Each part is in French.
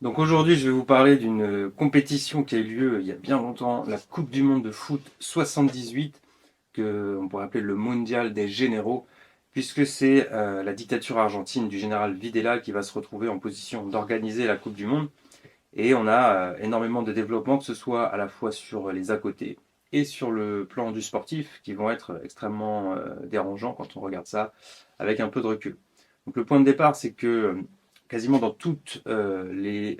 Donc aujourd'hui, je vais vous parler d'une compétition qui a eu lieu il y a bien longtemps, la Coupe du Monde de foot 78, que on pourrait appeler le Mondial des Généraux, puisque c'est la dictature argentine du général Videla qui va se retrouver en position d'organiser la Coupe du Monde. Et on a énormément de développement, que ce soit à la fois sur les à côté et sur le plan du sportif, qui vont être extrêmement dérangeants quand on regarde ça avec un peu de recul. Donc le point de départ, c'est que quasiment dans toutes les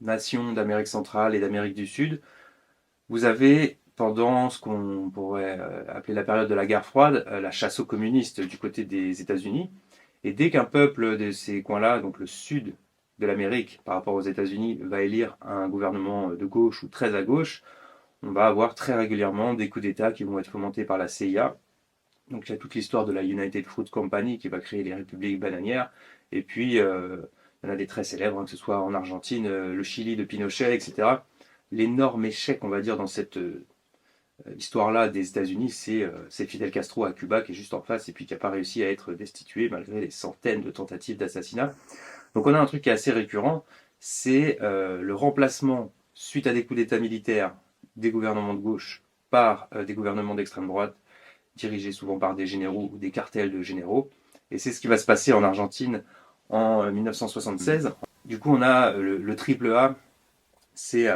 nations d'Amérique centrale et d'Amérique du Sud, vous avez, pendant ce qu'on pourrait appeler la période de la guerre froide, la chasse aux communistes du côté des États-Unis. Et dès qu'un peuple de ces coins-là, donc le sud de l'Amérique par rapport aux États-Unis, va élire un gouvernement de gauche ou très à gauche, on va avoir très régulièrement des coups d'État qui vont être fomentés par la CIA. Donc il y a toute l'histoire de la United Fruit Company qui va créer les républiques bananières. Et puis, il y en a des très célèbres, hein, que ce soit en Argentine, le Chili de Pinochet, etc. L'énorme échec, on va dire, dans cette histoire-là des États-Unis, c'est Fidel Castro à Cuba qui est juste en face et puis qui n'a pas réussi à être destitué malgré les centaines de tentatives d'assassinat. Donc on a un truc qui est assez récurrent, c'est le remplacement, suite à des coups d'État militaires, des gouvernements de gauche par des gouvernements d'extrême droite, dirigés souvent par des généraux ou des cartels de généraux. Et c'est ce qui va se passer en Argentine en 1976. Du coup, on a le triple A, c'est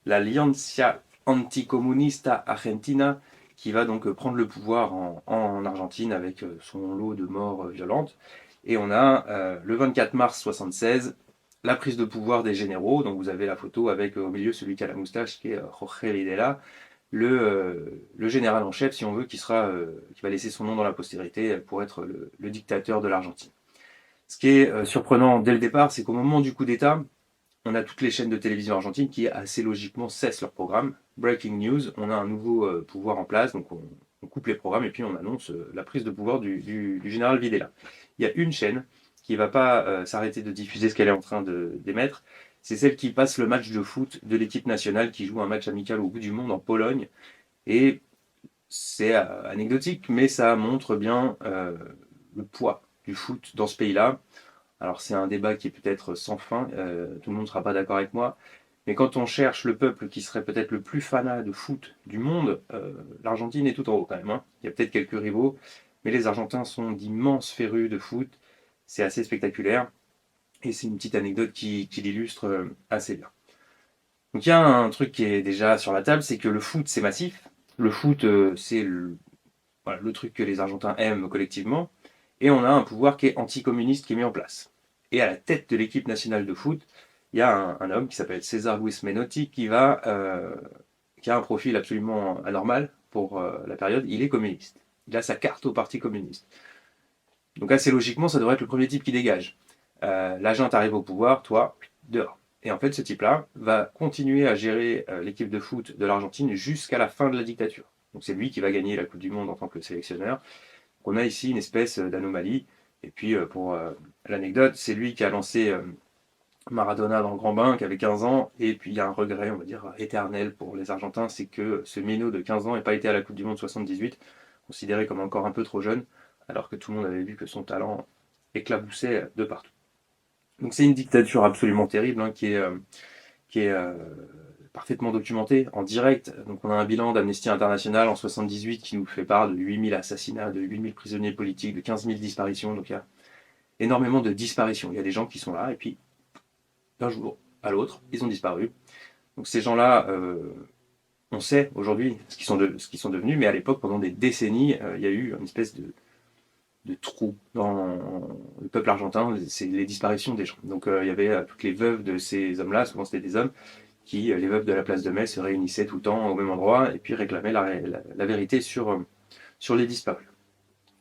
l'Alianza Anticomunista Argentina, qui va donc prendre le pouvoir en Argentine avec son lot de morts violentes. Et on a le 24 mars 76 la prise de pouvoir des généraux. Donc vous avez la photo avec au milieu celui qui a la moustache, qui est Jorge Videla, le général en chef, si on veut, qui va laisser son nom dans la postérité pour être le dictateur de l'Argentine. Ce qui est surprenant dès le départ, c'est qu'au moment du coup d'État, on a toutes les chaînes de télévision argentines qui assez logiquement cessent leur programme. Breaking news, on a un nouveau pouvoir en place, donc on coupe les programmes et puis on annonce la prise de pouvoir du général Videla. Il y a une chaîne qui ne va pas s'arrêter de diffuser ce qu'elle est en train d'émettre, c'est celle qui passe le match de foot de l'équipe nationale qui joue un match amical au bout du monde en Pologne. Et c'est anecdotique, mais ça montre bien le poids du foot dans ce pays-là. Alors c'est un débat qui est peut-être sans fin, tout le monde ne sera pas d'accord avec moi, mais quand on cherche le peuple qui serait peut-être le plus fanat de foot du monde, l'Argentine est tout en haut quand même, hein. Il y a peut-être quelques rivaux, mais les Argentins sont d'immenses férus de foot, c'est assez spectaculaire, et c'est une petite anecdote qui l'illustre assez bien. Donc il y a un truc qui est déjà sur la table, c'est que le foot c'est massif, le foot c'est voilà, le truc que les Argentins aiment collectivement, et on a un pouvoir qui est anticommuniste qui est mis en place. Et à la tête de l'équipe nationale de foot, il y a un homme qui s'appelle César Luis Menotti qui a un profil absolument anormal pour la période. Il est communiste. Il a sa carte au Parti communiste. Donc assez logiquement, ça devrait être le premier type qui dégage. L'agent arrive au pouvoir, toi, dehors. Et en fait, ce type-là va continuer à gérer l'équipe de foot de l'Argentine jusqu'à la fin de la dictature. Donc c'est lui qui va gagner la Coupe du Monde en tant que sélectionneur. On a ici une espèce d'anomalie. Et puis, pour l'anecdote, c'est lui qui a lancé Maradona dans le grand bain, qui avait 15 ans. Et puis, il y a un regret, on va dire, éternel pour les Argentins, c'est que ce minot de 15 ans n'ait pas été à la Coupe du Monde 78, considéré comme encore un peu trop jeune, alors que tout le monde avait vu que son talent éclaboussait de partout. Donc, c'est une dictature absolument terrible, hein, qui est parfaitement documentée en direct. Donc on a un bilan d'Amnesty International en 78 qui nous fait part de 8000 assassinats, de 8000 prisonniers politiques, de 15 000 disparitions. Donc il y a énormément de disparitions. Il y a des gens qui sont là et puis d'un jour à l'autre, ils ont disparu. Donc ces gens-là, on sait aujourd'hui ce qu'ils sont devenus, mais à l'époque, pendant des décennies, il y a eu une espèce de trou dans le peuple argentin, c'est les disparitions des gens. Donc il y avait toutes les veuves de ces hommes-là, souvent c'était des hommes, les veuves de la place de Mai, se réunissaient tout le temps au même endroit et puis réclamaient la vérité sur les disparus.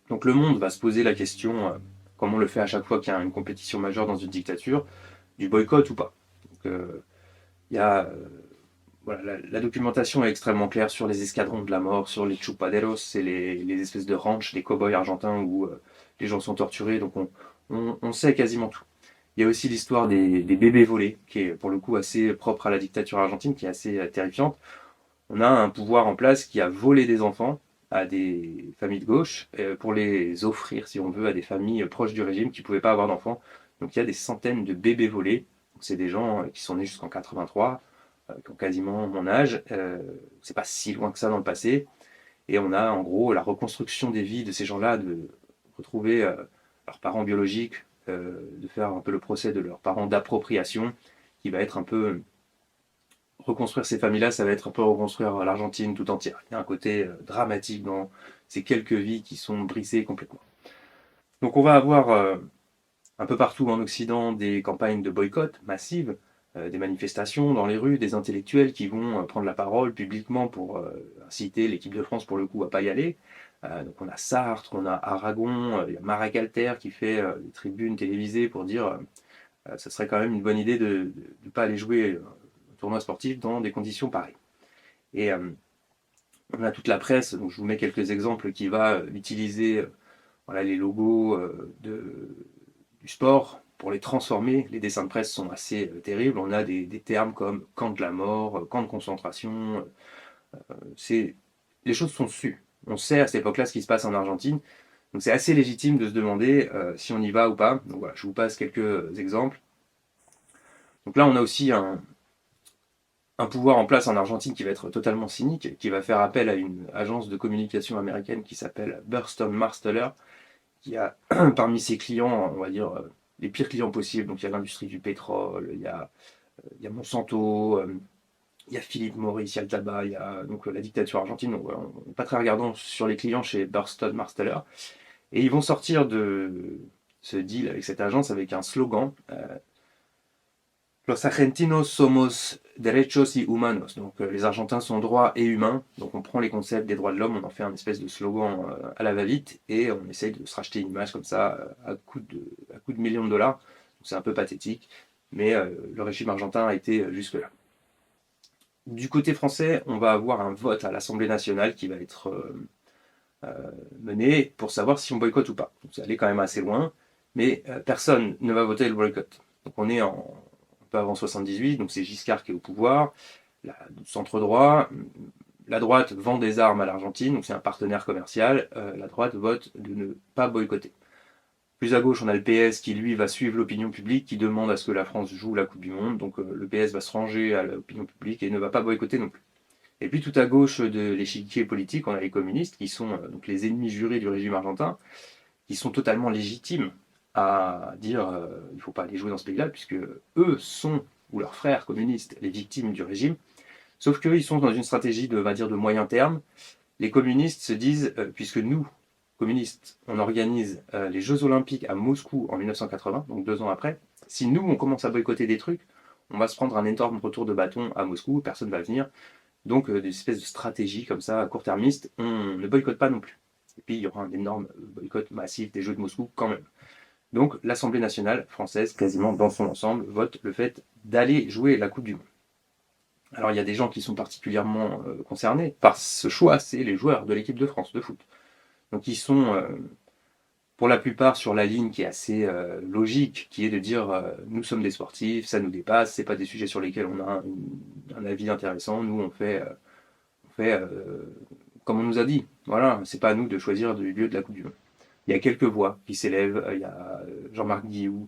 Donc le monde va se poser la question, comme on le fait à chaque fois qu'il y a une compétition majeure dans une dictature, du boycott ou pas. Donc, il y a, voilà, la documentation est extrêmement claire sur les escadrons de la mort, sur les chupaderos, c'est les espèces de ranchs, les cow-boys argentins où les gens sont torturés, donc on sait quasiment tout. Il y a aussi l'histoire des bébés volés, qui est pour le coup assez propre à la dictature argentine, qui est assez terrifiante. On a un pouvoir en place qui a volé des enfants à des familles de gauche pour les offrir, si on veut, à des familles proches du régime qui ne pouvaient pas avoir d'enfants. Donc il y a des centaines de bébés volés. c'est des gens qui sont nés jusqu'en 83, qui ont quasiment mon âge. C'est pas si loin que ça dans le passé. Et on a en gros la reconstruction des vies de ces gens-là, de retrouver leurs parents biologiques, de faire un peu le procès de leurs parents d'appropriation, qui va être un peu reconstruire ces familles-là, ça va être un peu reconstruire l'Argentine tout entière. Il y a un côté dramatique dans ces quelques vies qui sont brisées complètement. Donc on va avoir un peu partout en Occident des campagnes de boycott massives, des manifestations dans les rues, des intellectuels qui vont prendre la parole publiquement pour inciter l'équipe de France pour le coup à pas y aller. Donc on a Sartre, on a Aragon, il y a Marek Alter qui fait des tribunes télévisées pour dire ça serait quand même une bonne idée de ne pas aller jouer un tournoi sportif dans des conditions pareilles. Et on a toute la presse, donc je vous mets quelques exemples, qui va utiliser voilà, les logos du sport pour les transformer. Les dessins de presse sont assez terribles. On a des termes comme camp de la mort, camp de concentration. Les choses sont sues. On sait à cette époque-là ce qui se passe en Argentine. Donc c'est assez légitime de se demander si on y va ou pas. Donc voilà, je vous passe quelques exemples. Donc là, on a aussi un pouvoir en place en Argentine qui va être totalement cynique, qui va faire appel à une agence de communication américaine qui s'appelle Burstone Marsteller, qui a parmi ses clients, on va dire, les pires clients possibles. Donc il y a l'industrie du pétrole, il y a Monsanto, il y a Philippe Morris, il y a le tabac, il y a donc, la dictature argentine. Donc voilà, on n'est pas très regardant sur les clients chez Burstone Marsteller. Et ils vont sortir de ce deal avec cette agence avec un slogan Los argentinos somos derechos y humanos. Donc les Argentins sont droits et humains. Donc on prend les concepts des droits de l'homme, on en fait un espèce de slogan à la va-vite et on essaye de se racheter une image comme ça à coup de millions de dollars. C'est un peu pathétique, mais le régime argentin a été jusque-là. Du côté français, on va avoir un vote à l'Assemblée nationale qui va être mené pour savoir si on boycotte ou pas. Donc ça allait quand même assez loin, mais personne ne va voter le boycott. Donc on est un peu avant 78, donc c'est Giscard qui est au pouvoir, le centre droit, la droite vend des armes à l'Argentine, donc c'est un partenaire commercial, la droite vote de ne pas boycotter. Plus à gauche, on a le PS qui, lui, va suivre l'opinion publique, qui demande à ce que la France joue la Coupe du Monde, donc le PS va se ranger à l'opinion publique et ne va pas boycotter non plus. Et puis tout à gauche de l'échiquier politique, on a les communistes, qui sont donc les ennemis jurés du régime argentin, qui sont totalement légitimes à dire il ne faut pas aller jouer dans ce pays-là, puisque eux sont, ou leurs frères communistes, les victimes du régime. Sauf qu'eux, ils sont dans une stratégie de, on va dire, de moyen terme. Les communistes se disent, puisque nous, communistes, on organise les Jeux Olympiques à Moscou en 1980, donc 2 ans après, si nous, on commence à boycotter des trucs, on va se prendre un énorme retour de bâton à Moscou, personne ne va venir. Donc, des espèces de stratégies comme ça, à court-termiste, on ne boycotte pas non plus. Et puis, il y aura un énorme boycott massif des Jeux de Moscou quand même. Donc l'Assemblée nationale française, quasiment dans son ensemble, vote le fait d'aller jouer la Coupe du Monde. Alors il y a des gens qui sont particulièrement concernés par ce choix, c'est les joueurs de l'équipe de France de foot. Donc ils sont pour la plupart sur la ligne qui est assez logique, qui est de dire nous sommes des sportifs, ça nous dépasse, c'est pas des sujets sur lesquels on a un avis intéressant, nous on fait comme on nous a dit. Voilà, c'est pas à nous de choisir le lieu de la Coupe du Monde. Il y a quelques voix qui s'élèvent, il y a Jean-Marc Guillou,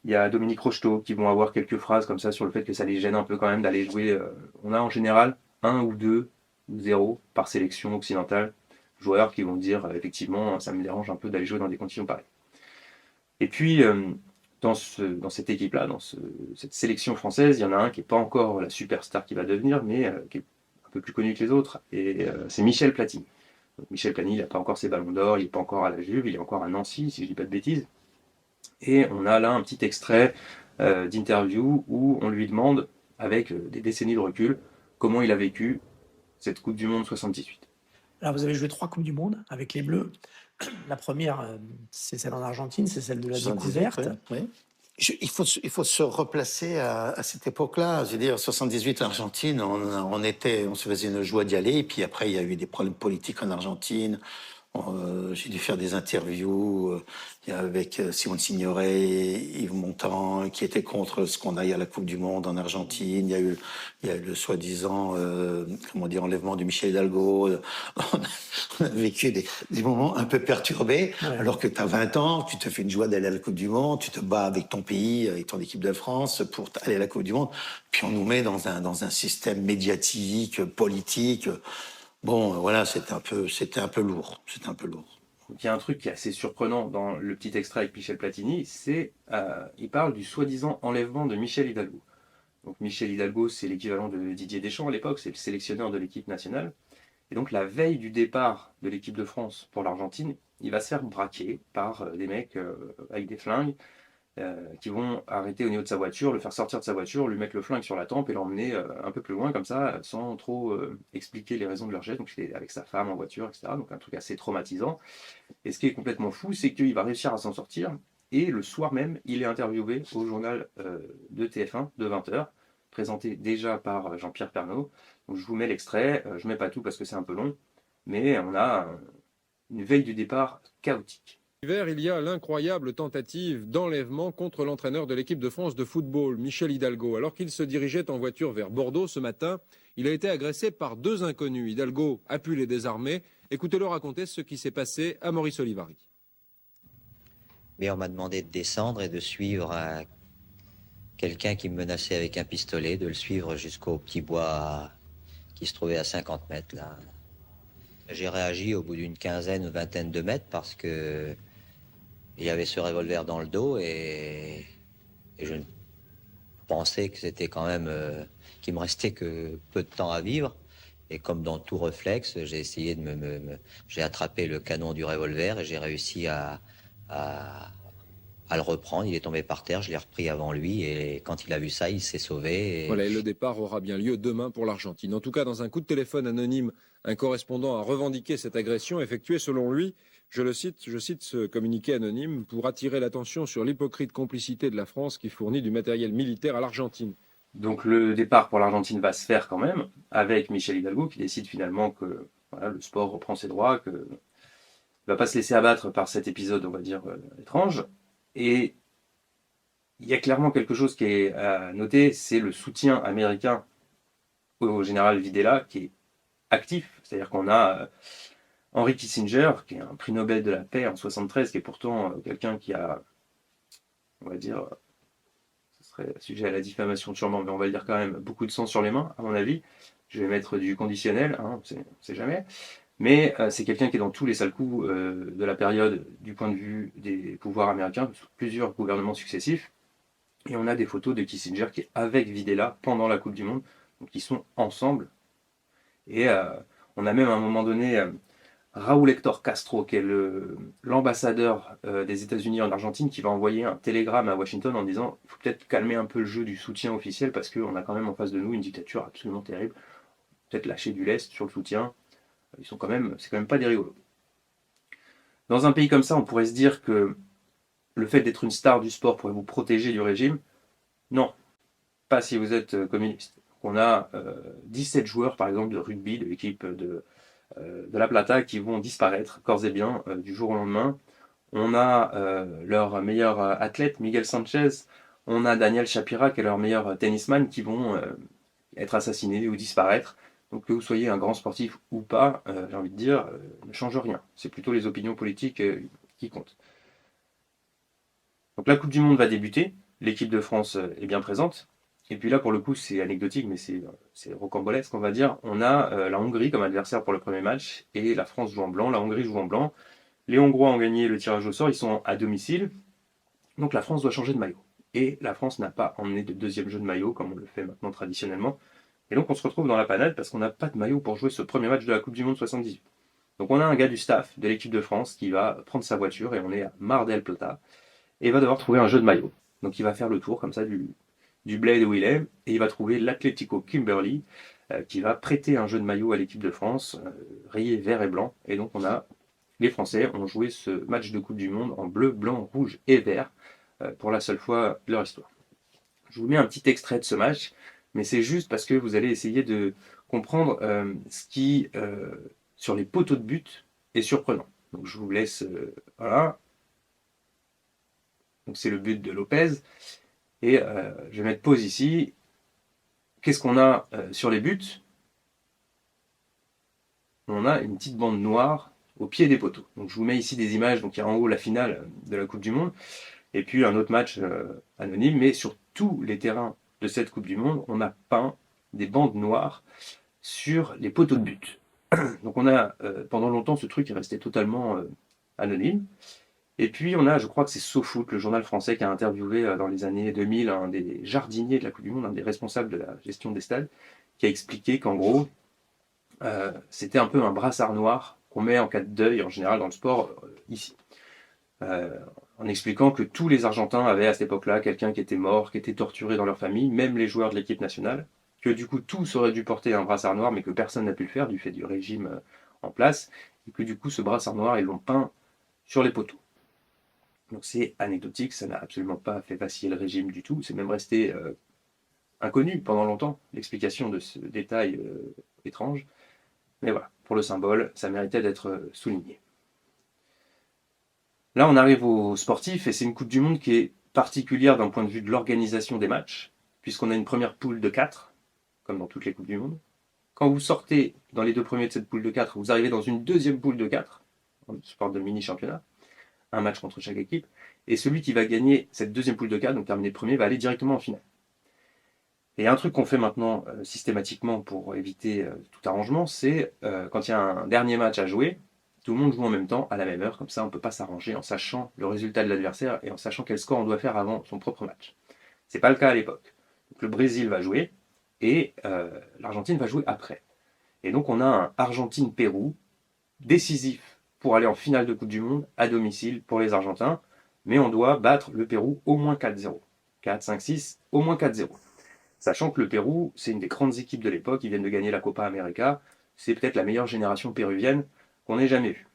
il y a Dominique Rocheteau qui vont avoir quelques phrases comme ça sur le fait que ça les gêne un peu quand même d'aller jouer. On a en général 1 ou 2 ou 0 par sélection occidentale, joueurs qui vont dire effectivement ça me dérange un peu d'aller jouer dans des conditions pareilles. Et puis dans cette équipe-là, cette sélection française, il y en a un qui n'est pas encore la superstar qui va devenir, mais qui est un peu plus connu que les autres, et c'est Michel Platini. Donc Michel Platini, il n'a pas encore ses ballons d'or, il n'est pas encore à la Juve, il est encore à Nancy, si je ne dis pas de bêtises. Et on a là un petit extrait d'interview où on lui demande, avec des décennies de recul, comment il a vécu cette Coupe du Monde 78. Alors, vous avez joué 3 Coupes du Monde avec les Bleus. La première, c'est celle en Argentine, c'est celle de la découverte. Oui. Il faut se replacer à cette époque-là. Je veux dire, 78 Argentine, on se faisait une joie d'y aller. Et puis après, il y a eu des problèmes politiques en Argentine. J'ai dû faire des interviews avec Simone Signoret, Yves Montand, qui étaient contre ce qu'on aille à la Coupe du Monde en Argentine. Il y a eu le soi-disant enlèvement de Michel Hidalgo. On a vécu des moments un peu perturbés, alors que tu as 20 ans, tu te fais une joie d'aller à la Coupe du Monde, tu te bats avec ton pays, avec ton équipe de France pour aller à la Coupe du Monde. Puis on nous met dans un système médiatique, politique. Bon, voilà, c'était un peu lourd. C'était un peu lourd. Donc, il y a un truc qui est assez surprenant dans le petit extrait avec Michel Platini, c'est il parle du soi-disant enlèvement de Michel Hidalgo. Donc Michel Hidalgo, c'est l'équivalent de Didier Deschamps à l'époque, c'est le sélectionneur de l'équipe nationale. Et donc la veille du départ de l'équipe de France pour l'Argentine, il va se faire braquer par des mecs avec des flingues qui vont arrêter au niveau de sa voiture, le faire sortir de sa voiture, lui mettre le flingue sur la tempe et l'emmener un peu plus loin comme ça, sans trop expliquer les raisons de leur geste. Donc c'était avec sa femme en voiture, etc. Donc un truc assez traumatisant. Et ce qui est complètement fou, c'est qu'il va réussir à s'en sortir. Et le soir même, il est interviewé au journal de TF1 de 20h, présenté déjà par Jean-Pierre Pernaut. Donc je vous mets l'extrait, je ne mets pas tout parce que c'est un peu long, mais on a une veille du départ chaotique. Hiver, il y a l'incroyable tentative d'enlèvement contre l'entraîneur de l'équipe de France de football, Michel Hidalgo. Alors qu'il se dirigeait en voiture vers Bordeaux ce matin, il a été agressé par 2 inconnus. Hidalgo a pu les désarmer. Écoutez-le raconter ce qui s'est passé à Maurice Olivary. Mais on m'a demandé de descendre et de suivre quelqu'un qui me menaçait avec un pistolet, de le suivre jusqu'au petit bois qui se trouvait à 50 mètres là. J'ai réagi au bout d'une quinzaine ou vingtaine de mètres parce que il y avait ce revolver dans le dos et je pensais que c'était quand même qu'il me restait que peu de temps à vivre. Et comme dans tout réflexe, j'ai essayé j'ai attrapé le canon du revolver et j'ai réussi à le reprendre. Il est tombé par terre, je l'ai repris avant lui et quand il a vu ça, il s'est sauvé. Voilà, et le départ aura bien lieu demain pour l'Argentine. En tout cas, dans un coup de téléphone anonyme, un correspondant a revendiqué cette agression effectuée selon lui, je cite ce communiqué anonyme, pour attirer l'attention sur l'hypocrite complicité de la France qui fournit du matériel militaire à l'Argentine. Donc le départ pour l'Argentine va se faire quand même, avec Michel Hidalgo qui décide finalement que voilà, le sport reprend ses droits, qu'il ne va pas se laisser abattre par cet épisode, on va dire, étrange. Et il y a clairement quelque chose qui est à noter, c'est le soutien américain au général Videla qui est actif. C'est-à-dire qu'on a Henry Kissinger, qui est un prix Nobel de la paix en 1973, qui est pourtant quelqu'un qui a, on va dire, ce serait sujet à la diffamation sûrement, mais on va le dire quand même, beaucoup de sang sur les mains, à mon avis. Je vais mettre du conditionnel, hein, on ne sait jamais. Mais c'est quelqu'un qui est dans tous les sales coups de la période du point de vue des pouvoirs américains, plusieurs gouvernements successifs. Et on a des photos de Kissinger qui est avec Videla pendant la Coupe du Monde, donc ils sont ensemble. Et on a même à un moment donné Raúl Héctor Castro, qui est l'ambassadeur des États-Unis en Argentine, qui va envoyer un télégramme à Washington en disant il faut peut-être calmer un peu le jeu du soutien officiel parce qu'on a quand même en face de nous une dictature absolument terrible. Peut-être lâcher du lest sur le soutien. C'est quand même pas des rigolos. Dans un pays comme ça, on pourrait se dire que le fait d'être une star du sport pourrait vous protéger du régime. Non, pas si vous êtes communiste. On a 17 joueurs, par exemple, de rugby de l'équipe de La Plata qui vont disparaître, corps et biens, du jour au lendemain. On a leur meilleur athlète, Miguel Sanchez. On a Daniel Shapira, qui est leur meilleur tennisman, qui vont être assassinés ou disparaître. Donc que vous soyez un grand sportif ou pas, j'ai envie de dire, ne change rien. C'est plutôt les opinions politiques qui comptent. Donc la Coupe du Monde va débuter, l'équipe de France est bien présente. Et puis là, pour le coup, c'est anecdotique, mais c'est rocambolesque, on va dire. On a la Hongrie comme adversaire pour le premier match, et la France joue en blanc, la Hongrie joue en blanc. Les Hongrois ont gagné le tirage au sort, ils sont à domicile. Donc la France doit changer de maillot. Et la France n'a pas emmené de deuxième jeu de maillot, comme on le fait maintenant traditionnellement. Et donc on se retrouve dans la panade parce qu'on n'a pas de maillot pour jouer ce premier match de la Coupe du Monde 78. Donc on a un gars du staff de l'équipe de France qui va prendre sa voiture, et on est à Mar del Plata, et va devoir trouver un jeu de maillot. Donc il va faire le tour comme ça du bled où il est, et il va trouver l'Atlético Kimberley qui va prêter un jeu de maillot à l'équipe de France, rayé vert et blanc. Et donc les Français ont joué ce match de Coupe du Monde en bleu, blanc, rouge et vert pour la seule fois de leur histoire. Je vous mets un petit extrait de ce match, mais c'est juste parce que vous allez essayer de comprendre ce qui, sur les poteaux de but, est surprenant. Donc je vous laisse, voilà. Donc c'est le but de Lopez. Et je vais mettre pause ici. Qu'est-ce qu'on a sur les buts? On a une petite bande noire au pied des poteaux. Donc je vous mets ici des images. Donc il y a en haut la finale de la Coupe du Monde. Et puis un autre match anonyme. Mais sur tous les terrains de cette Coupe du Monde, on a peint des bandes noires sur les poteaux de but. Donc on a, pendant longtemps, ce truc est resté totalement anonyme. Et puis on a, je crois que c'est SoFoot, le journal français, qui a interviewé dans les années 2000 un des jardiniers de la Coupe du Monde, un des responsables de la gestion des stades, qui a expliqué qu'en gros, c'était un peu un brassard noir qu'on met en cas de deuil, en général dans le sport, ici. En expliquant que tous les Argentins avaient à cette époque-là quelqu'un qui était mort, qui était torturé dans leur famille, même les joueurs de l'équipe nationale, que du coup tous auraient dû porter un brassard noir, mais que personne n'a pu le faire du fait du régime en place, et que du coup ce brassard noir, ils l'ont peint sur les poteaux. Donc c'est anecdotique, ça n'a absolument pas fait vaciller le régime du tout, c'est même resté inconnu pendant longtemps, l'explication de ce détail étrange. Mais voilà, pour le symbole, ça méritait d'être souligné. Là, on arrive aux sportifs, et c'est une Coupe du Monde qui est particulière d'un point de vue de l'organisation des matchs, puisqu'on a une première poule de 4, comme dans toutes les Coupes du Monde. Quand vous sortez dans les 2 premiers de cette poule de 4, vous arrivez dans une deuxième poule de 4, en sport de mini-championnat, un match contre chaque équipe, et celui qui va gagner cette deuxième poule de 4, donc terminer premier, va aller directement en finale. Et un truc qu'on fait maintenant systématiquement pour éviter tout arrangement, c'est quand il y a un dernier match à jouer, tout le monde joue en même temps, à la même heure, comme ça on ne peut pas s'arranger en sachant le résultat de l'adversaire et en sachant quel score on doit faire avant son propre match. C'est pas le cas à l'époque. Donc le Brésil va jouer et l'Argentine va jouer après. Et donc on a un Argentine-Pérou décisif pour aller en finale de Coupe du Monde à domicile pour les Argentins, mais on doit battre le Pérou au moins 4-0. 4, 5, 6, au moins 4-0. Sachant que le Pérou, c'est une des grandes équipes de l'époque, ils viennent de gagner la Copa América, c'est peut-être la meilleure génération péruvienne qu'on ait jamais vue.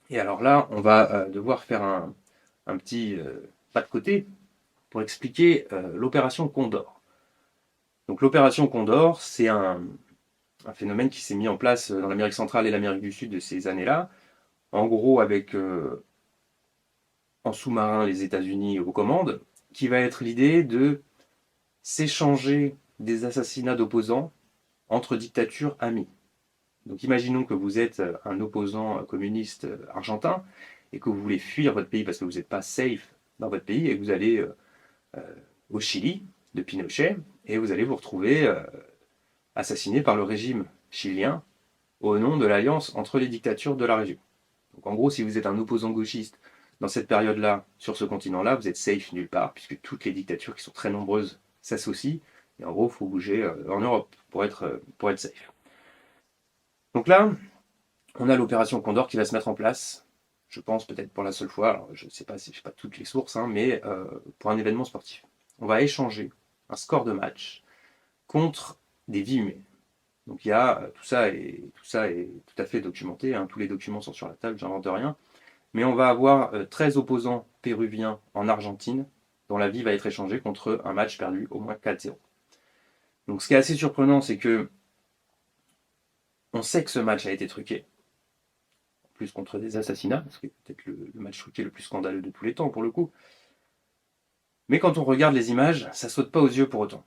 Et alors là, on va devoir faire un petit pas de côté pour expliquer l'opération Condor. Donc l'opération Condor, c'est un phénomène qui s'est mis en place dans l'Amérique centrale et l'Amérique du Sud de ces années-là, en gros avec en sous-marin les États-Unis aux commandes, qui va être l'idée de s'échanger des assassinats d'opposants entre dictatures amies. Donc imaginons que vous êtes un opposant communiste argentin et que vous voulez fuir votre pays parce que vous n'êtes pas safe dans votre pays et que vous allez au Chili de Pinochet et vous allez vous retrouver assassiné par le régime chilien au nom de l'alliance entre les dictatures de la région. Donc en gros, si vous êtes un opposant gauchiste dans cette période-là, sur ce continent-là, vous êtes safe nulle part puisque toutes les dictatures qui sont très nombreuses s'associent et en gros, il faut bouger en Europe pour être safe. Donc là, on a l'opération Condor qui va se mettre en place, je pense peut-être pour la seule fois, alors je ne sais pas si je sais pas toutes les sources, mais pour un événement sportif. On va échanger un score de match contre des vies humaines. Donc il y a tout ça est tout à fait documenté, tous les documents sont sur la table, j'invente rien. Mais on va avoir 13 opposants péruviens en Argentine dont la vie va être échangée contre un match perdu au moins 4-0. Donc ce qui est assez surprenant, c'est que on sait que ce match a été truqué, en plus contre des assassinats, ce qui est peut-être le match truqué le plus scandaleux de tous les temps pour le coup. Mais quand on regarde les images, ça saute pas aux yeux pour autant.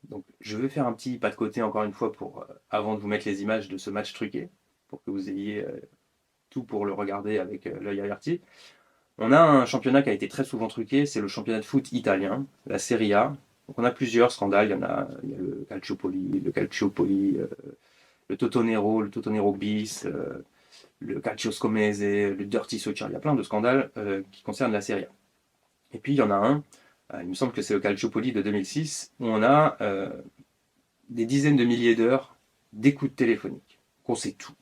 Donc je vais faire un petit pas de côté encore une fois pour avant de vous mettre les images de ce match truqué, pour que vous ayez tout pour le regarder avec l'œil averti. On a un championnat qui a été très souvent truqué, c'est le championnat de foot italien, la Serie A. Donc on a plusieurs scandales, il y a le Calciopoli, le Totonero bis, le Calcio Scomese, le Dirty Soccer, il y a plein de scandales qui concernent la Serie A. Et puis il y en a un, il me semble que c'est le Calciopoli de 2006, où on a des dizaines de milliers d'heures d'écoute téléphonique. On sait tout.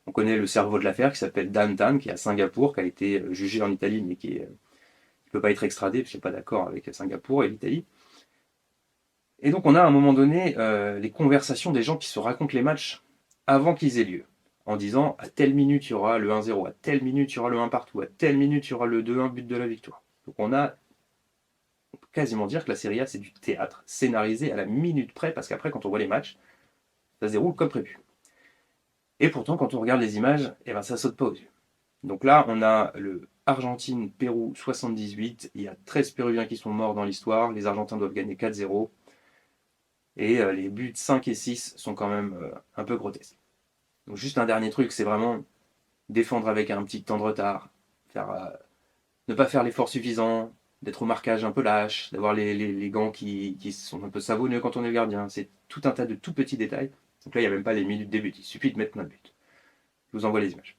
On connaît le cerveau de l'affaire qui s'appelle Dan Tan, qui est à Singapour, qui a été jugé en Italie, mais qui ne peut pas être extradé, parce qu'il n'est pas d'accord avec Singapour et l'Italie. Et donc on a à un moment donné les conversations des gens qui se racontent les matchs avant qu'ils aient lieu, en disant à telle minute il y aura le 1-0, à telle minute il y aura le 1 partout, à telle minute il y aura le 2-1 but de la victoire. Donc on peut quasiment dire que la Serie A c'est du théâtre, scénarisé à la minute près, parce qu'après quand on voit les matchs, ça se déroule comme prévu. Et pourtant quand on regarde les images, ça saute pas aux yeux. Donc là, on a le Argentine-Pérou 78. Il y a 13 Péruviens qui sont morts dans l'histoire. Les Argentins doivent gagner 4-0. Et les buts 5 et 6 sont quand même un peu grotesques. Donc juste un dernier truc, c'est vraiment défendre avec un petit temps de retard, ne pas faire l'effort suffisant, d'être au marquage un peu lâche, d'avoir les gants qui sont un peu savonneux quand on est le gardien. C'est tout un tas de tout petits détails. Donc là, il n'y a même pas les minutes de but, il suffit de mettre un but. Je vous envoie les images.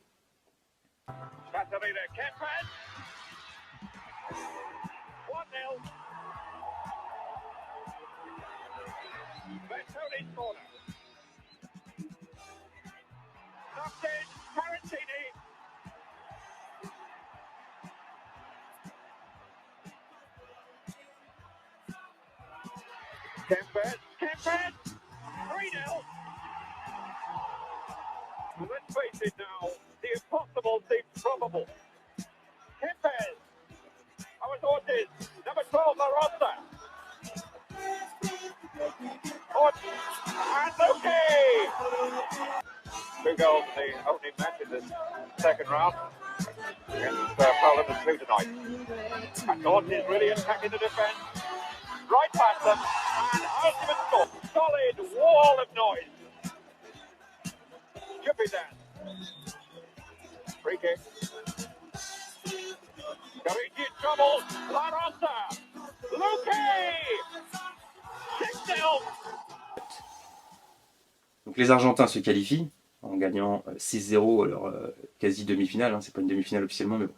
Kempes, 3-0. Well, let's face it now, the impossible seems probable. Kempes, our Ortiz, number 12, La Rosa. And Luque! 2 goals in the opening match in the second round against Poland 2 tonight. And Ortiz really attacking the defence. Right past them, and ultimate score. Solid wall of noise. Chippy dance. Free kick. Garigi in trouble. La Rosa. Luque! 6-0. Donc les Argentins se qualifient en gagnant 6-0 à leur quasi demi-finale, hein, c'est pas une demi-finale officiellement, mais bon.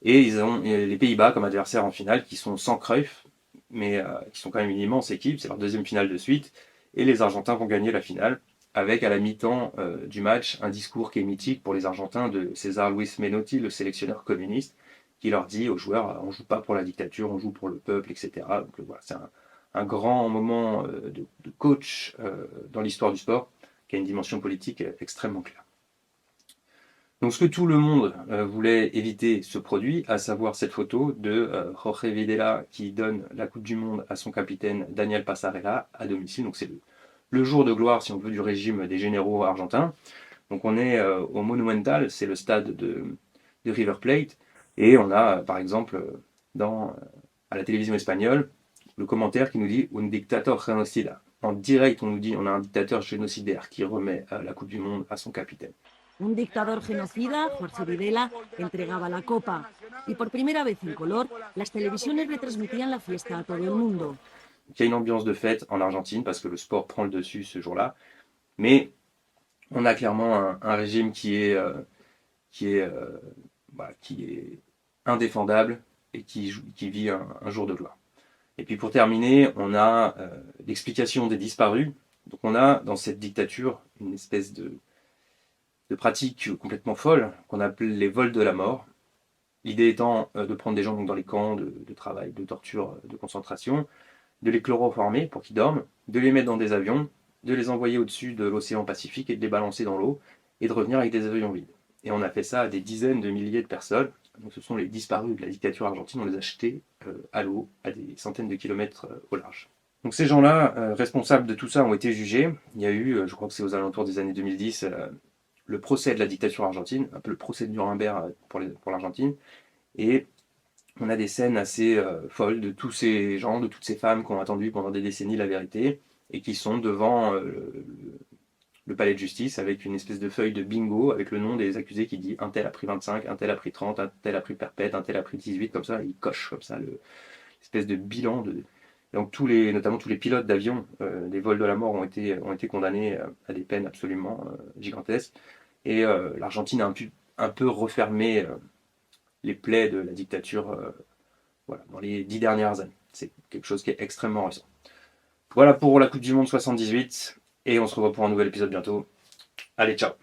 Et ils ont les Pays-Bas comme adversaires en finale qui sont sans Cruyff, mais qui sont quand même une immense équipe, c'est leur deuxième finale de suite, et les Argentins vont gagner la finale, avec à la mi-temps du match un discours qui est mythique pour les Argentins de César Luis Menotti, le sélectionneur communiste, qui leur dit aux joueurs, on joue pas pour la dictature, on joue pour le peuple, etc. Donc voilà, c'est un grand moment de coach dans l'histoire du sport, qui a une dimension politique extrêmement claire. Donc ce que tout le monde voulait éviter se produit, à savoir cette photo de Jorge Videla qui donne la Coupe du Monde à son capitaine Daniel Passarella à domicile. Donc c'est le jour de gloire, si on veut, du régime des généraux argentins. Donc on est au Monumental, c'est le stade de River Plate, et on a par exemple à la télévision espagnole le commentaire qui nous dit un dictator genocida. En direct, on nous dit on a un dictateur génocidaire qui remet la Coupe du Monde à son capitaine. Un dictador genocida, Jorge Videla, entregaba la copa. Y por primera vez en color, las televisiones retransmitían la fiesta a todo el mundo. Il y a une ambiance de fête en Argentine parce que le sport prend le dessus ce jour-là. Mais on a clairement un régime qui est indéfendable et qui vit un jour de gloire. Et puis pour terminer, on a l'explication des disparus. Donc on a dans cette dictature une espèce de pratique complètement folle qu'on appelle les vols de la mort. L'idée étant de prendre des gens donc, dans les camps de travail, de torture, de concentration, de les chloroformer pour qu'ils dorment, de les mettre dans des avions, de les envoyer au-dessus de l'océan Pacifique et de les balancer dans l'eau et de revenir avec des avions vides. Et on a fait ça à des dizaines de milliers de personnes. Donc ce sont les disparus de la dictature argentine, on les a jetés à l'eau, à des centaines de kilomètres au large. Donc ces gens-là, responsables de tout ça, ont été jugés. Il y a eu, je crois que c'est aux alentours des années 2010, le procès de la dictature argentine, un peu le procès de Nuremberg pour l'Argentine. Et on a des scènes assez folles de tous ces gens, de toutes ces femmes qui ont attendu pendant des décennies la vérité et qui sont devant le palais de justice avec une espèce de feuille de bingo avec le nom des accusés qui dit un tel a pris 25, un tel a pris 30, un tel a pris perpète, un tel a pris 18, comme ça, et ils cochent comme ça l'espèce de bilan. Donc notamment tous les pilotes d'avion des vols de la mort ont été condamnés à des peines absolument gigantesques. Et l'Argentine a un peu refermé les plaies de la dictature dans les 10 dernières années. C'est quelque chose qui est extrêmement récent. Voilà pour la Coupe du Monde 78, et on se revoit pour un nouvel épisode bientôt. Allez, ciao!